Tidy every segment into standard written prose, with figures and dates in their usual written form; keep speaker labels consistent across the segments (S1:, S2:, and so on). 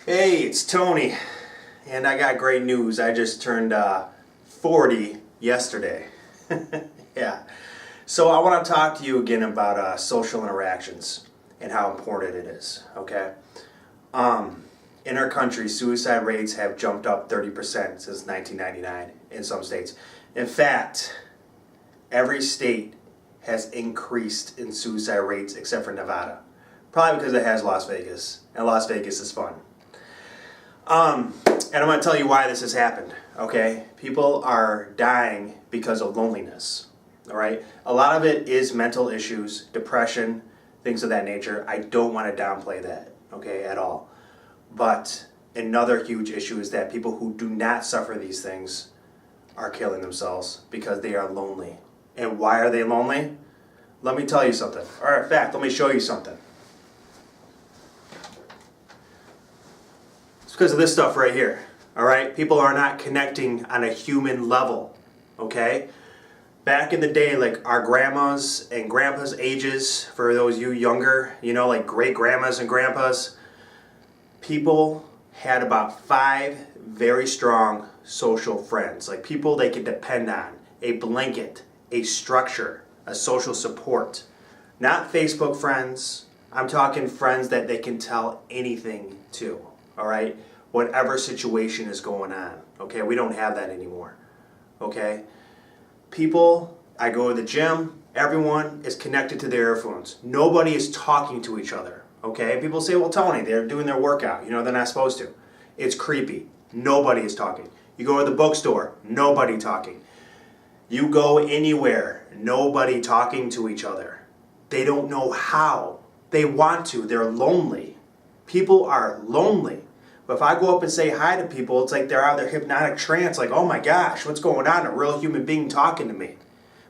S1: Hey, it's Tony, and I got great news. I just turned 40 yesterday. Yeah. So I want to talk to you again about social interactions and how important it is, okay? In our country, suicide rates have jumped up 30% since 1999 in some states. In fact, every state has increased in suicide rates except for Nevada. Probably because it has Las Vegas, and Las Vegas is fun. And I'm going to tell you why this has happened, okay? People are dying because of loneliness, all right? A lot of it is mental issues, depression, things of that nature. I don't want to downplay that, okay, at all. But another huge issue is that people who do not suffer these things are killing themselves because they are lonely. And why are they lonely? Let me tell you something. Or in fact, let me show you something. Because of this stuff right here, all right? People are not connecting on a human level, okay? Back in the day, like our grandmas and grandpas' ages, for those you younger, you know, like great-grandmas and grandpas, people had about 5 very strong social friends, like people they could depend on, a blanket, a structure, a social support. Not Facebook friends, I'm talking friends that they can tell anything to, all right? Whatever situation is going on, okay? We don't have that anymore, okay? People, I go to the gym, everyone is connected to their earphones. Nobody is talking to each other, okay? People say, well, Tony, they're doing their workout. You know, they're not supposed to. It's creepy. Nobody is talking. You go to the bookstore, nobody talking. You go anywhere, nobody talking to each other. They don't know how. They want to. They're lonely. People are lonely. But if I go up and say hi to people, it's like they're out of their hypnotic trance, like, oh my gosh, what's going on? A real human being talking to me.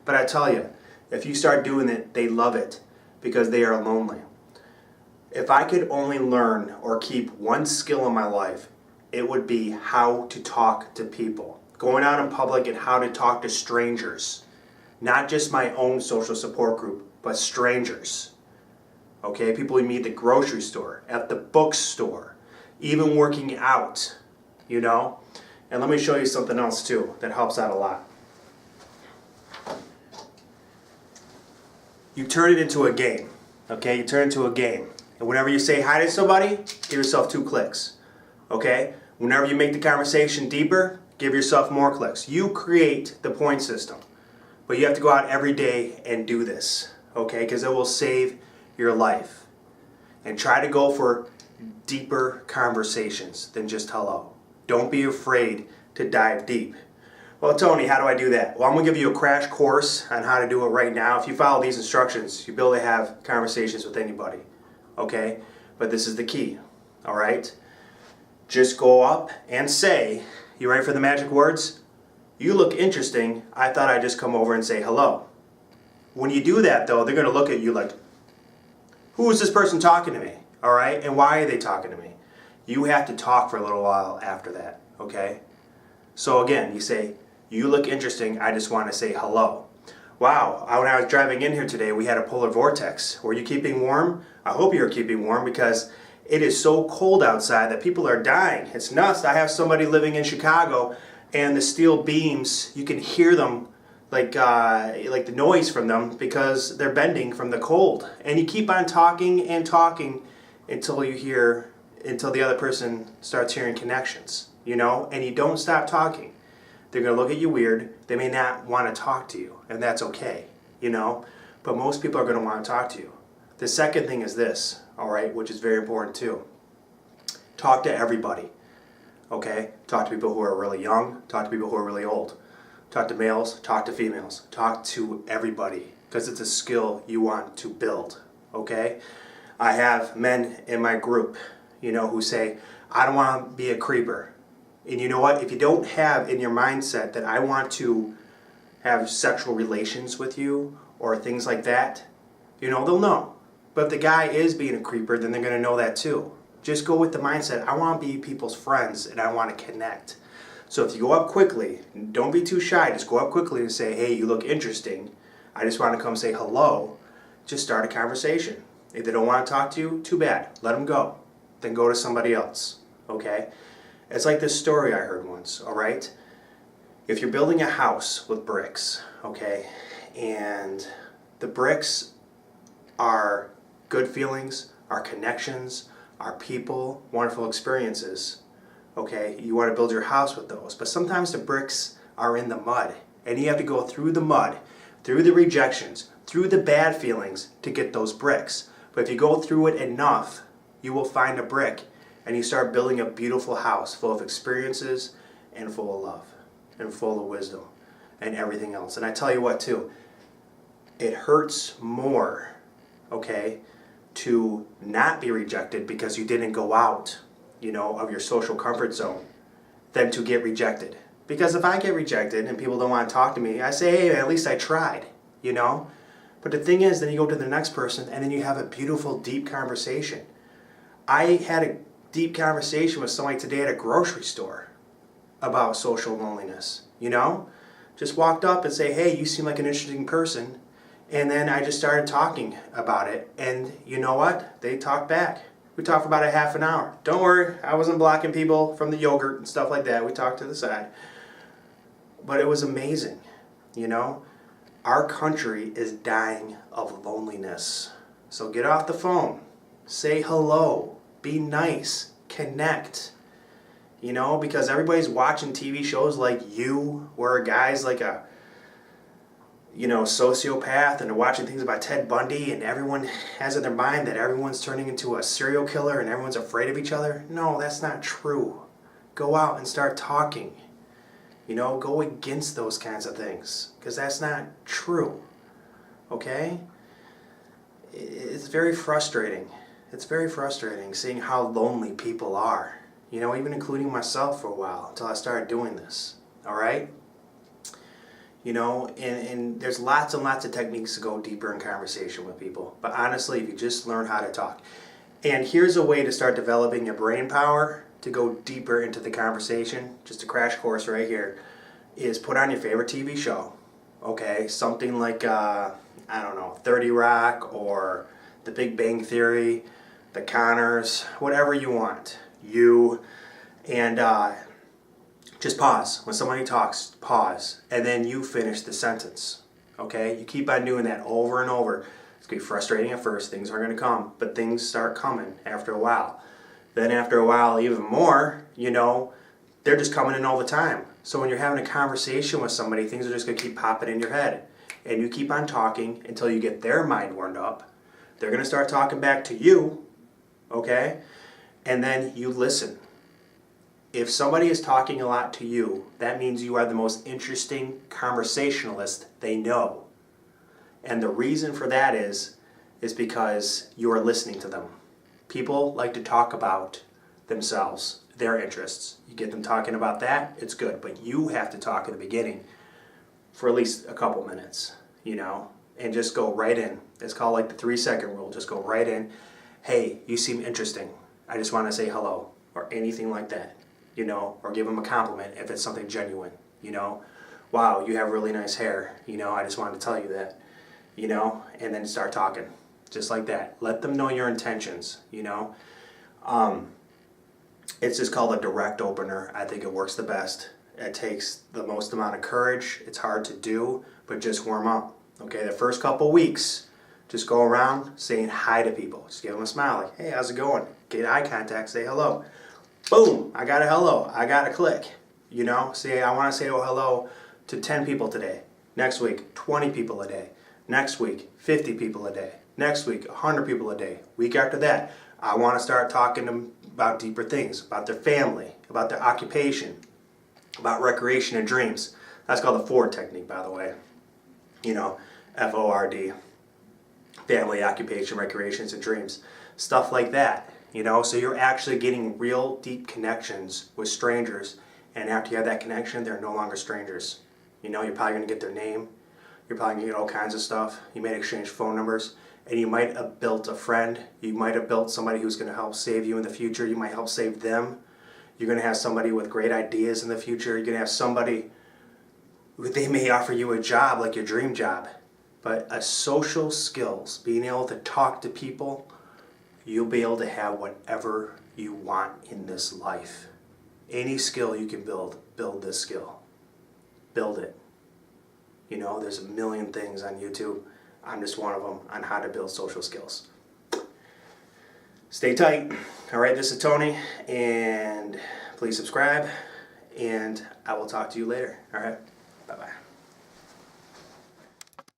S1: But I tell you, if you start doing it, they love it because they are lonely. If I could only learn or keep one skill in my life, it would be how to talk to people. Going out in public and how to talk to strangers. Not just my own social support group, but strangers. Okay, people you meet at the grocery store, at the bookstore, even working out, you know? And let me show you something else too that helps out a lot. You turn it into a game, okay? You turn it into a game. And whenever you say hi to somebody, give yourself 2 clicks, okay? Whenever you make the conversation deeper, give yourself more clicks. You create the point system. But you have to go out every day and do this, okay? Because it will save your life. And try to go for deeper conversations than just hello. Don't be afraid to dive deep. Well, Tony, how do I do that? Well, I'm going to give you a crash course on how to do it right now. If you follow these instructions, you'll be able to have conversations with anybody, okay? But this is the key, all right? Just go up and say, you ready for the magic words? You look interesting. I thought I'd just come over and say hello. When you do that, though, they're going to look at you like, who is this person talking to me? All right, and why are they talking to me? You have to talk for a little while after that, okay? So again, you say, you look interesting, I just want to say hello. Wow, when I was driving in here today, we had a polar vortex. Were you keeping warm? I hope you're keeping warm because it is so cold outside that people are dying. It's nuts. I have somebody living in Chicago and the steel beams, you can hear them like the noise from them because they're bending from the cold. And you keep on talking and talking until the other person starts hearing connections, you know, and you don't stop talking. They're going to look at you weird. They may not want to talk to you, and that's okay, you know, but most people are going to want to talk to you. The second thing is this, all right, which is very important too. Talk to everybody, okay? Talk to people who are really young, talk to people who are really old. Talk to males, talk to females, talk to everybody, because it's a skill you want to build, okay? I have men in my group, you know, who say, I don't want to be a creeper. And you know what? If you don't have in your mindset that I want to have sexual relations with you or things like that, you know, they'll know. But if the guy is being a creeper, then they're going to know that too. Just go with the mindset, I want to be people's friends and I want to connect. So if you go up quickly, don't be too shy, just go up quickly and say, hey, you look interesting. I just want to come say hello. Just start a conversation. If they don't want to talk to you, too bad. Let them go. Then go to somebody else. okay? It's like this story I heard once, all right? If you're building a house with bricks, okay, and the bricks are good feelings, are connections, are people, wonderful experiences, okay? You want to build your house with those. But sometimes the bricks are in the mud, and you have to go through the mud, through the rejections, through the bad feelings to get those bricks. But if you go through it enough, you will find a brick, and you start building a beautiful house full of experiences and full of love and full of wisdom and everything else. And I tell you what too, it hurts more, okay, to not be rejected because you didn't go out, of your social comfort zone than to get rejected. Because if I get rejected and people don't want to talk to me, I say, hey, at least I tried, But the thing is, then you go to the next person and then you have a beautiful, deep conversation. I had a deep conversation with somebody today at a grocery store about social loneliness, Just walked up and say, hey, you seem like an interesting person. And then I just started talking about it. And you know what? They talked back. We talked for about a half an hour. Don't worry, I wasn't blocking people from the yogurt and stuff like that. We talked to the side. But it was amazing, Our country is dying of loneliness. So get off the phone. Say hello. Be nice. Connect. Because everybody's watching TV shows like You, where a guy's like a sociopath, and they're watching things about Ted Bundy, and everyone has in their mind that everyone's turning into a serial killer and everyone's afraid of each other. No, that's not true. Go out and start talking. Go against those kinds of things, because that's not true. Okay? It's very frustrating. It's very frustrating seeing how lonely people are. Even including myself for a while until I started doing this. All right? And there's lots and lots of techniques to go deeper in conversation with people. But honestly, if you just learn how to talk. And here's a way to start developing your brain power to go deeper into the conversation. Just a crash course right here. Is put on your favorite TV show. Okay? Something like, 30 Rock or The Big Bang Theory, The Connors, whatever you want. And just pause. When somebody talks, pause. And then you finish the sentence. Okay? You keep on doing that over and over. It's going to be frustrating at first. Things aren't going to come. But things start coming after a while. Then after a while, even more, they're just coming in all the time. So when you're having a conversation with somebody, things are just going to keep popping in your head. And you keep on talking until you get their mind warmed up. They're going to start talking back to you. Okay? And then you listen. If somebody is talking a lot to you, that means you are the most interesting conversationalist they know. And the reason for that is because you are listening to them. People like to talk about themselves, their interests. You get them talking about that, it's good. But you have to talk in the beginning for at least a couple minutes, and just go right in. It's called like the 3-second rule. Just go right in. Hey, you seem interesting. I just want to say hello, or anything like that, or give them a compliment if it's something genuine, Wow, you have really nice hair, I just wanted to tell you that, and then start talking, just like that. Let them know your intentions, It's just called a direct opener. I think it works the best. It takes the most amount of courage. It's hard to do, but just warm up, okay? The first couple weeks, just go around saying hi to people. Just give them a smile, like, hey, how's it going? Get eye contact, say hello. Boom, I got a hello, I got a click. Say, I want to say hello to 10 people today. Next week, 20 people a day. Next week, 50 people a day. Next week, 100 people a day. Week after that, I want to start talking to them about deeper things, about their family, about their occupation, about recreation and dreams. That's called the FORD technique, by the way. FORD. Family, occupation, recreations, and dreams. Stuff like that. So you're actually getting real deep connections with strangers, and after you have that connection, they're no longer strangers. You're probably going to get their name. You're probably going to get all kinds of stuff. You may exchange phone numbers, and you might have built a friend. You might have built somebody who's going to help save you in the future. You might help save them. You're going to have somebody with great ideas in the future. You're going to have somebody who they may offer you a job, like your dream job. But social skills, being able to talk to people, you'll be able to have whatever you want in this life. Any skill you can build this skill. Build it. You know, there's a million things on YouTube. I'm just one of them on how to build social skills. Stay tight. All right, this is Tony, and please subscribe, and I will talk to you later. All right.